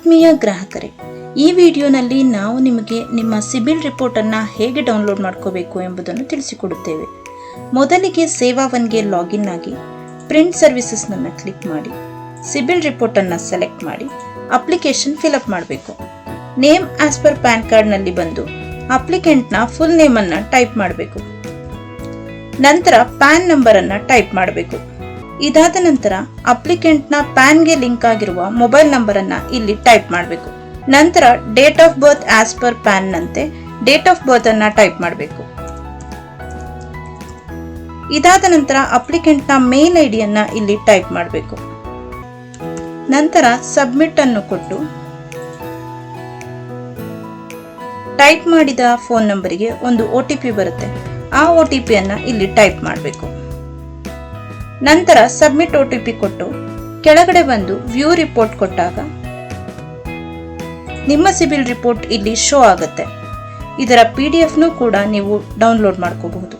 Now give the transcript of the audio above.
ಆತ್ಮೀಯ ಗ್ರಾಹಕರೇ, ಈ ವಿಡಿಯೋನಲ್ಲಿ ನಾವು ನಿಮಗೆ ನಿಮ್ಮ ಸಿಬಿಲ್ ರಿಪೋರ್ಟನ್ನು ಹೇಗೆ ಡೌನ್ಲೋಡ್ ಮಾಡ್ಕೋಬೇಕು ಎಂಬುದನ್ನು ತಿಳಿಸಿಕೊಡುತ್ತೇವೆ. ಮೊದಲಿಗೆ ಸೇವಾವನ್ಗೆ ಲಾಗಿನ್ ಆಗಿ ಪ್ರಿಂಟ್ ಸರ್ವಿಸಸ್ನನ್ನು ಕ್ಲಿಕ್ ಮಾಡಿ ಸಿಬಿಲ್ ರಿಪೋರ್ಟನ್ನು ಸೆಲೆಕ್ಟ್ ಮಾಡಿ ಅಪ್ಲಿಕೇಶನ್ ಫಿಲಪ್ ಮಾಡಬೇಕು. ನೇಮ್ ಆಸ್ ಪರ್ ಪ್ಯಾನ್ ಕಾರ್ಡ್ನಲ್ಲಿ ಬಂದು ಅಪ್ಲಿಕೆಂಟ್ನ ಫುಲ್ ನೇಮನ್ನು ಟೈಪ್ ಮಾಡಬೇಕು. ನಂತರ ಪ್ಯಾನ್ ನಂಬರನ್ನು ಟೈಪ್ ಮಾಡಬೇಕು. ಇದಾದ ನಂತರ ಅಪ್ಲಿಕೆಂಟ್ನ ಪ್ಯಾನ್ಗೆ ಲಿಂಕ್ ಆಗಿರುವ ಮೊಬೈಲ್ ನಂಬರನ್ನು ಇಲ್ಲಿ ಟೈಪ್ ಮಾಡಬೇಕು. ನಂತರ date of birth as per PAN ನಂತೆ ಡೇಟ್ ಆಫ್ ಬರ್ತ್ ಅನ್ನು ಟೈಪ್ ಮಾಡಬೇಕು. ಇದಾದ ನಂತರ ಅಪ್ಲಿಕೆಂಟ್ನ ಮೇಲ್ ಐಡಿಯನ್ನು ಇಲ್ಲಿ ಟೈಪ್ ಮಾಡಬೇಕು. ನಂತರ ಸಬ್ಮಿಟ್ ಅನ್ನು ಕೊಟ್ಟು ಟೈಪ್ ಮಾಡಿದ ಫೋನ್ ನಂಬರಿಗೆ ಒಂದು OTP ಬರುತ್ತೆ. ಆ OTP ಅನ್ನು ಇಲ್ಲಿ ಟೈಪ್ ಮಾಡಬೇಕು. ನಂತರ ಸಬ್ಮಿಟ್ OTP ಕೊಟ್ಟು ಕೆಳಗಡೆ ಬಂದು ವ್ಯೂ ರಿಪೋರ್ಟ್ ಕೊಟ್ಟಾಗ ನಿಮ್ಮ ಸಿಬಿಲ್ ರಿಪೋರ್ಟ್ ಇಲ್ಲಿ ಶೋ ಆಗುತ್ತೆ. ಇದರ PDF ಕೂಡ ನೀವು ಡೌನ್ಲೋಡ್ ಮಾಡ್ಕೋಬಹುದು.